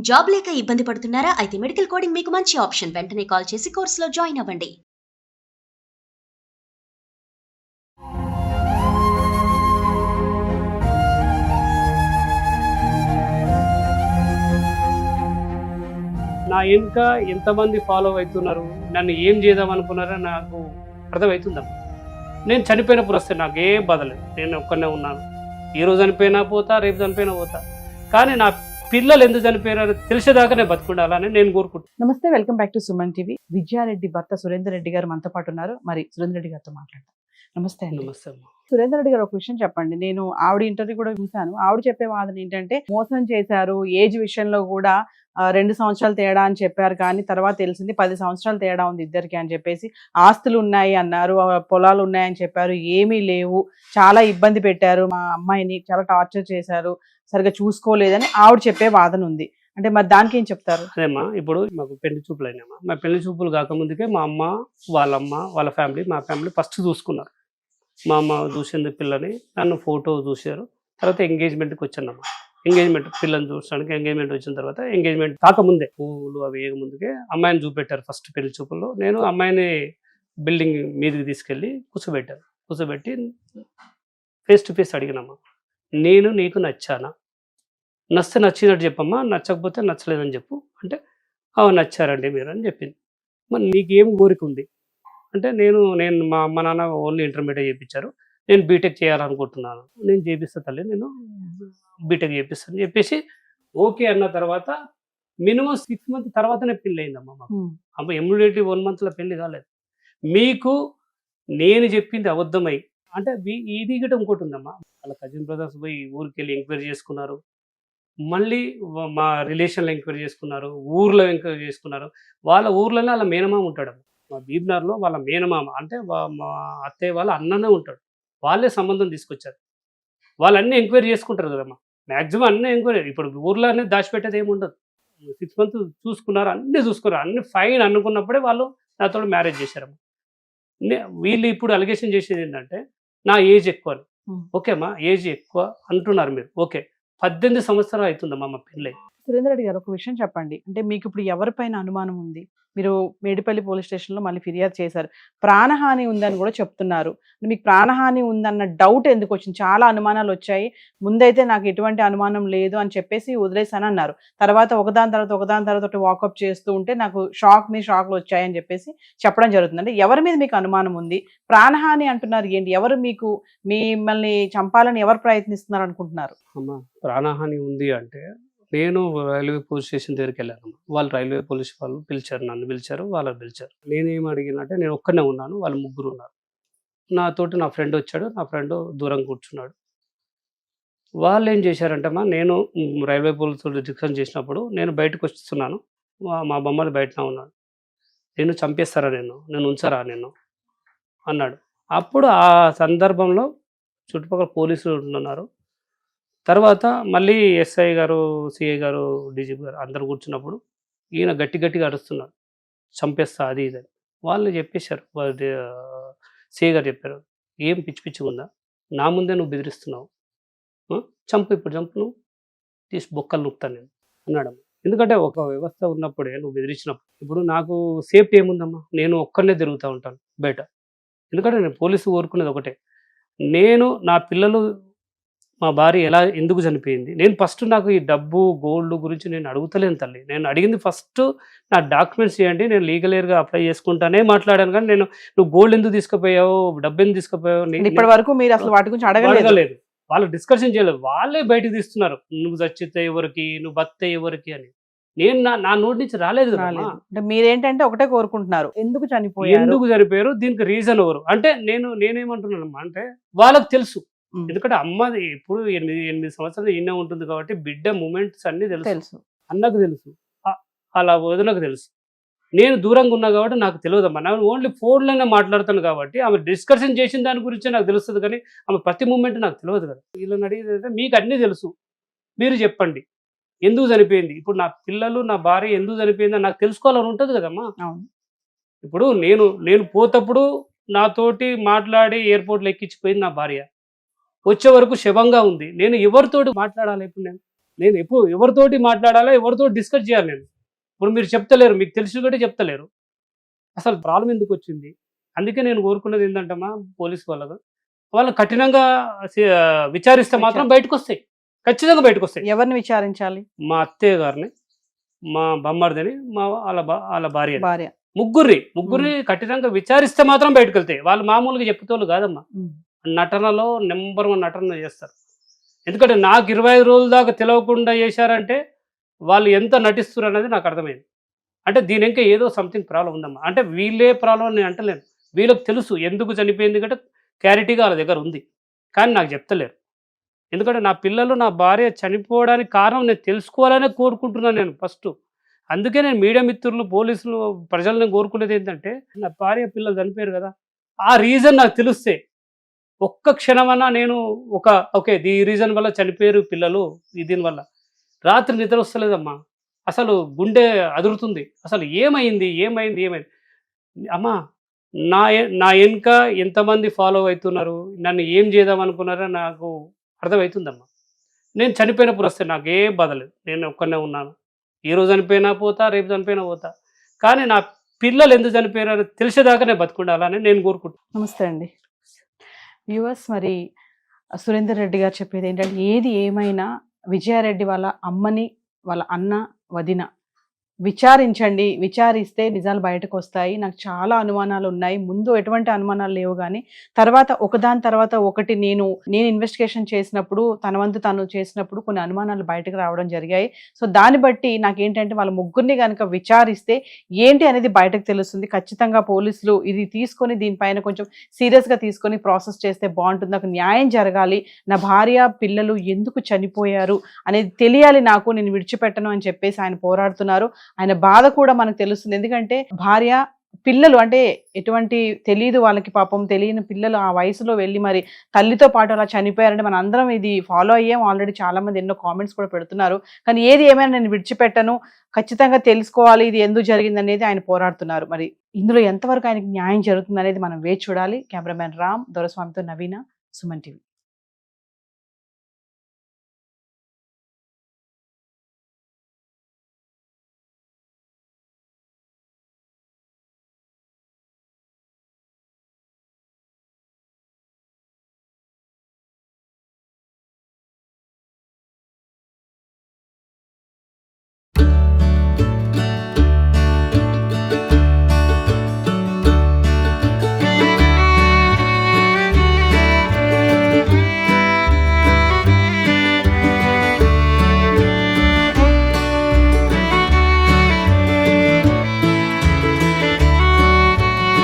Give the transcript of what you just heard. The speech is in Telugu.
జాబ్ లేక ఇబ్బంది పడుతున్నారా? అయితే మెడికల్ కోడింగ్ మీకు మంచి ఆప్షన్. వెంటనే కాల్ చేసి కోర్సులో జాయిన్ అవ్వండి. నా వెనుక ఎంతమంది ఫాలో అవుతున్నారు, నన్ను ఏం చేద్దాం అనుకున్నారో నాకు అర్థమవుతుందమ్మా. నేను చనిపోయినప్పుడు వస్తే నాకు ఏం బాధలేదు, నేను ఒక్కనే ఉన్నాను. ఈరోజు చనిపోయినా పోతా, రేపు చనిపోయినా పోతా. కానీ నా పిల్లలు ఎందుకు చనిపోయారో తెలిసేదాకా నేను బతుకుండాలని నేను కోరుకుంటున్నాను. నమస్తే, welcome back to Suman TV. Vijaya Reddy భర్త సురేందర్ రెడ్డి గారు మనతో పాటు ఉన్నారు. మరి సురేందర్ రెడ్డి గారితో మాట్లాడతాం. నమస్తే అండి. నమస్తే అమ్మా. సురేందర్ రెడ్డి గారు, ఒక విషయం చెప్పండి. నేను ఆవిడ ఇంటర్వ్యూ కూడా చూశాను. ఆవిడ చెప్పే వాదన ఏంటంటే మోసం చేశారు, ఏజ్ విషయంలో కూడా 2 సంవత్సరాలు తేడా అని చెప్పారు, కానీ తర్వాత తెలిసింది 10 సంవత్సరాలు తేడా ఉంది ఇద్దరికి అని చెప్పేసి. ఆస్తులు ఉన్నాయి అన్నారు, పొలాలు ఉన్నాయని చెప్పారు, ఏమీ లేవు, చాలా ఇబ్బంది పెట్టారు, మా అమ్మాయిని చాలా టార్చర్ చేశారు, సరిగా చూసుకోలేదని ఆవిడ చెప్పే వాదన ఉంది. అంటే మరి దానికి ఏం చెప్తారు? అదేమ్మా, ఇప్పుడు మాకు పెళ్లి చూపులు అయినామా. మా పెళ్లి చూపులు కాకముందుకే మా అమ్మ, వాళ్ళ ఫ్యామిలీ, మా ఫ్యామిలీ ఫస్ట్ చూసుకున్నారు. మా అమ్మ చూసింది పిల్లని, నన్ను ఫోటో చూశారు. తర్వాత ఎంగేజ్మెంట్కి వచ్చానమ్మా. ఎంగేజ్మెంట్ పిల్లని చూసడానికి ఎంగేజ్మెంట్ వచ్చిన తర్వాత, ఎంగేజ్మెంట్ కాకముందే పువ్వులు అవి వేయకముందుకే అమ్మాయిని చూపెట్టారు ఫస్ట్ పెళ్లి చూపుల్లో. నేను అమ్మాయిని బిల్డింగ్ మీదకి తీసుకెళ్ళి కూర్చోబెట్టి ఫేస్ టు ఫేస్ అడిగినమ్మా, నేను నీకు నచ్చానా? నచ్చితే నచ్చినట్టు చెప్పమ్మా, నచ్చకపోతే నచ్చలేదని చెప్పు అంటే, నచ్చారండి మీరు అని చెప్పింది. మరి నీకేం కోరిక ఉంది అంటే, నేను మా అమ్మ నాన్న ఓన్లీ ఇంటర్మీడియట్ చేయించారు, నేను బీటెక్ చేయాలనుకుంటున్నాను. నేను చేపిస్తా తల్లి, నేను బీటెక్ చేపిస్తాను చెప్పేసి ఓకే అన్న తర్వాత మినిమం 6 months తర్వాతనే పెళ్ళి అయిందమ్మా మాకు. అమ్మ ఇమ్మీడియట్లీ 1 monthలో పెళ్లి కాలేదు. మీకు నేను చెప్పింది అబద్ధమై అంటే ఇది గిట్ట ఇంకోటి ఉందమ్మా. వాళ్ళ కజిన్ బ్రదర్స్ పోయి ఊరికి వెళ్ళి ఎంక్వైరీ చేసుకున్నారు, మళ్ళీ మా రిలేషన్లో ఎంక్వైరీ చేసుకున్నారు, ఊర్లో ఎంక్వైరీ చేసుకున్నారు. వాళ్ళ ఊర్లోనే వాళ్ళ మేనమామ ఉంటాడు. మా బీబ్నార్లో వాళ్ళ మేనమామ అంటే మా అత్తయ్య వాళ్ళ అన్ననే ఉంటాడు. వాళ్ళే సంబంధం తీసుకొచ్చారు. వాళ్ళు అన్నీ ఎంక్వైరీ చేసుకుంటారు కదమ్మా, మ్యాక్సిమం అన్నీ ఎంక్వైరీ. ఇప్పుడు ఊర్లో అనేది దాచిపెట్టేది ఏమి ఉండదు. 6 months చూసుకున్నారు, అన్నీ చూసుకున్నారు, అన్ని ఫైన్ అనుకున్నప్పుడే వాళ్ళు నాతో మ్యారేజ్ చేశారమ్మా. వీళ్ళు ఇప్పుడు అలిగేషన్ చేసేది ఏంటంటే నా ఏజ్ ఎక్కువ అని. ఓకే అమ్మా, ఏజ్ ఎక్కువ అంటున్నారు మీరు, ఓకే. 18 సంవత్సరాలు అవుతుందమ్మా మా పెళ్ళి. సురేందర్ రెడ్డి గారు, ఒక విషయం చెప్పండి. అంటే మీకు ఇప్పుడు ఎవరిపైన అనుమానం ఉంది? మీరు మేడిపల్లి పోలీస్ స్టేషన్లో మళ్ళీ ఫిర్యాదు చేశారు, ప్రాణహాని ఉందని కూడా చెప్తున్నారు. మీకు ప్రాణహాని ఉందన్న డౌట్ ఎందుకు వచ్చింది? చాలా అనుమానాలు వచ్చాయి, ముందైతే నాకు ఎటువంటి అనుమానం లేదు అని చెప్పేసి వదిలేసాను అన్నారు. తర్వాత ఒకదాని తర్వాత వాకప్ చేస్తూ ఉంటే నాకు షాక్లు వచ్చాయని చెప్పేసి చెప్పడం జరుగుతుంది. అంటే ఎవరి మీద మీకు అనుమానం ఉంది? ప్రాణహాని అంటున్నారు ఏంటి? ఎవరు మిమ్మల్ని చంపాలని ఎవరు ప్రయత్నిస్తున్నారు అనుకుంటున్నారు? అమ్మా, ప్రాణహాని ఉంది అంటే నేను రైల్వే పోలీస్ స్టేషన్ దగ్గరికి వెళ్ళాను. వాళ్ళు రైల్వే పోలీస్ వాళ్ళు నన్ను పిలిచారు, వాళ్ళని పిలిచారు. నేనేం అడిగినంటే, నేను ఒక్కనే ఉన్నాను, వాళ్ళు 3 ఉన్నారు. నాతోటి నా ఫ్రెండ్ వచ్చాడు, నా ఫ్రెండ్ దూరం కూర్చున్నాడు. వాళ్ళు ఏం చేశారంటే నేను రైల్వే పోలీస్ డిస్కషన్ చేసినప్పుడు నేను బయటకు వస్తున్నాను, మా బొమ్మలు బయటనే ఉన్నాడు. నేను చంపేస్తారా, నేను ఉంచారా నేను అన్నాడు. అప్పుడు ఆ సందర్భంలో చుట్టుపక్కల పోలీసులు ఉంటున్నారు. తర్వాత మళ్ళీ ఎస్ఐ గారు, సిఐ గారు, డీజీపీ గారు అందరు కూర్చున్నప్పుడు ఈయన గట్టిగా అరుస్తున్నాడు, చంపేస్తా అది ఇదని. వాళ్ళు చెప్పేశారు, సిఐ గారు చెప్పారు, ఏం పిచ్చిగా ఉందా, నా ముందే నువ్వు బెదిరిస్తున్నావు, ఇప్పుడు చంపు, నువ్వు తీసి బొక్కలు నొక్కుతాను నేను అన్నాడు. ఎందుకంటే ఒక వ్యవస్థ ఉన్నప్పుడే నువ్వు బెదిరించినప్పుడు, ఇప్పుడు నాకు సేఫ్టీ ఏముందమ్మా, నేను ఒక్కరినే తిరుగుతూ ఉంటాను బయట. ఎందుకంటే నేను పోలీసు కోరుకునేది ఒకటే, నేను నా పిల్లలు, మా భార్య ఎందుకు చనిపోయింది, నేను ఫస్ట్ నాకు ఈ డబ్బు గోల్డ్ గురించి నేను అడుగుతలేను తల్లి. నేను అడిగింది ఫస్ట్ నా డాక్యుమెంట్స్ చేయండి, నేను లీగల్గా అప్లై చేసుకుంటానే మాట్లాడాను. కానీ నువ్వు గోల్డ్ ఎందుకు తీసుకుపోయావు, డబ్బు ఎందుకు తీసుకుపోయావు, ఇప్పటి వరకు మీరు అసలు వాటి గురించి అడగలేదు. వాళ్ళు డిస్కషన్ చేయలేదు, వాళ్ళే బయటకు తీస్తున్నారు, నువ్వు చచ్చితే ఎవరికి, నువ్వు బతితే ఎవరికి అని. నేను నా నోటి నుంచి రాలేదు. అంటే మీరేంటంటే ఒకటే కోరుకుంటున్నారు, ఎందుకు చనిపోయారు, దీనికి రీజన్ ఎవరు అంటే నేనేమంటున్నానమ్మా అంటే వాళ్ళకి తెలుసు. ఎందుకంటే అమ్మది ఇప్పుడు 8 సంవత్సరాలు ఈయన ఉంటుంది కాబట్టి బిడ్డ మూమెంట్స్ అన్ని తెలుసు, అన్నకు తెలుసు, అలా వదినకు తెలుసు. నేను దూరంగా ఉన్నా కాబట్టి నాకు తెలియదమ్మా. నేను ఓన్లీ ఫోన్లోనే మాట్లాడుతాను కాబట్టి ఆమె డిస్కషన్ చేసిన దాని గురించి నాకు తెలుస్తుంది, కానీ ఆమె ప్రతి మూమెంట్ నాకు తెలియదు కదా. వీళ్ళని అడిగేది మీకు అన్నీ తెలుసు, మీరు చెప్పండి ఎందుకు చనిపోయింది, ఇప్పుడు నా పిల్లలు, నా భార్య ఎందుకు చనిపోయిందని నాకు తెలుసుకోవాలని ఉంటుంది కదమ్మా. ఇప్పుడు నేను పోతప్పుడు నాతోటి మాట్లాడి ఎయిర్పోర్ట్లో ఎక్కించిపోయింది నా భార్య, వచ్చే వరకు శవంగా ఉంది, నేను ఎవరితోటి మాట్లాడాలి? ఇప్పుడు నేను నేను ఎప్పుడు ఎవరితోటి మాట్లాడాలో ఎవరితో డిస్కస్ చేయాలి నేను. ఇప్పుడు మీరు చెప్తలేరు, మీకు తెలిసి కూడా చెప్తలేరు. అసలు ప్రాబ్లం ఎందుకు వచ్చింది? అందుకే నేను కోరుకున్నది ఏంటంటమ్మా, పోలీసు వాళ్ళు కఠినంగా విచారిస్తే మాత్రం బయటకు వస్తాయి, ఖచ్చితంగా బయటకు వస్తాయి. ఎవరిని విచారించాలి? మా అత్తయ్య గారిని, మా బొమ్మర్దని, వాళ్ళ భార్య, భార్య. ముగ్గురిని కఠినంగా విచారిస్తే మాత్రం బయటకు వెళ్తాయి. వాళ్ళు మామూలుగా చెప్పుతోళ్ళు కాదమ్మా, నటనలో నెంబర్ 1 నటన చేస్తారు. ఎందుకంటే నాకు 25 రోజుల దాకా తెలియకుండా చేశారంటే వాళ్ళు ఎంత నటిస్తారు అనేది నాకు అర్థమైంది. అంటే దీని ఇంకా ఏదో సంథింగ్ ప్రాబ్లం ఉందమ్మా. అంటే వీళ్ళే ప్రాబ్లం నేను అంటలేను, వీళ్ళకి తెలుసు ఎందుకు చనిపోయింది కంటే క్లారిటీగా వాళ్ళ దగ్గర ఉంది, కానీ నాకు చెప్తలేరు. ఎందుకంటే నా పిల్లలు, నా భార్య చనిపోవడానికి కారణం నేను తెలుసుకోవాలనే కోరుకుంటున్నాను నేను ఫస్ట్. అందుకే నేను మీడియా మిత్రులు, పోలీసులు, ప్రజలను కోరుకునేది ఏంటంటే, నా భార్య పిల్లలు చనిపోయారు కదా, ఆ రీజన్ నాకు తెలిస్తే ఒక్క క్షణమన్నా నేను ఓకే ఈ రీజన్ వల్ల చనిపోయారు పిల్లలు, దీనివల్ల రాత్రి నిద్ర వస్తలేదమ్మా, అసలు గుండె అదురుతుంది, అసలు ఏమైంది అమ్మా, నా వెనుక ఎంతమంది ఫాలో అవుతున్నారు, నన్ను ఏం చేద్దాం అనుకున్నారో నాకు అర్థమవుతుందమ్మా. నేను చనిపోయినప్పుడు వస్తే నాకు ఏం బాధ లేదు, నేను ఒక్కనే ఉన్నాను. ఈరోజు చనిపోయినా పోతా, రేపు చనిపోయినా పోతా, కానీ నా పిల్లలు ఎందుకు చనిపోయారో తెలిసేదాకా నేను బతుకుండాలని నేను కోరుకుంటాను. నమస్తే అండి వ్యూవర్స్. మరి సురేందర్ రెడ్డి గారు చెప్పేది ఏంటంటే, ఏది ఏమైనా విజయారెడ్డి వాళ్ళ అమ్మని, వాళ్ళ అన్న, వదిన విచారించండి, విచారిస్తే నిజాలు బయటకు వస్తాయి. నాకు చాలా అనుమానాలు ఉన్నాయి, ముందు ఎటువంటి అనుమానాలు లేవు, కానీ తర్వాత ఒకదాని తర్వాత ఒకటి నేను ఇన్వెస్టిగేషన్ చేసినప్పుడు, తన వంతు తను చేసినప్పుడు కొన్ని అనుమానాలు బయటకు రావడం జరిగాయి. సో దాన్ని బట్టి నాకేంటంటే వాళ్ళ ముగ్గురిని కనుక విచారిస్తే ఏంటి అనేది బయటకు తెలుస్తుంది. ఖచ్చితంగా పోలీసులు ఇది తీసుకొని దీనిపైన కొంచెం సీరియస్గా తీసుకొని ప్రాసెస్ చేస్తే బాగుంటుంది. నాకు న్యాయం జరగాలి, నా భార్య పిల్లలు ఎందుకు చనిపోయారు అనేది తెలియాలి నాకు, నేను విడిచిపెట్టను అని చెప్పేసి ఆయన పోరాడుతున్నారు. ఆయన బాధ కూడా మనకు తెలుస్తుంది. ఎందుకంటే భార్య పిల్లలు అంటే ఎటువంటి తెలియదు వాళ్ళకి, పాపం తెలియని పిల్లలు ఆ వయసులో వెళ్ళి మరి తల్లితో పాటు అలా చనిపోయారంటే మన అందరం ఇది ఫాలో అయ్యాం. ఆల్రెడీ చాలా మంది ఎన్నో కామెంట్స్ కూడా పెడుతున్నారు. కానీ ఏది ఏమైనా నేను విడిచిపెట్టను, ఖచ్చితంగా తెలుసుకోవాలి ఇది ఎందుకు జరిగింది అనేది ఆయన పోరాడుతున్నారు. మరి ఇందులో ఎంతవరకు ఆయనకి న్యాయం జరుగుతుంది అనేది మనం వేచి చూడాలి. కెమెరామెన్ రామ్, దొరస్వామితో నవీన, సుమన్ టీవీ.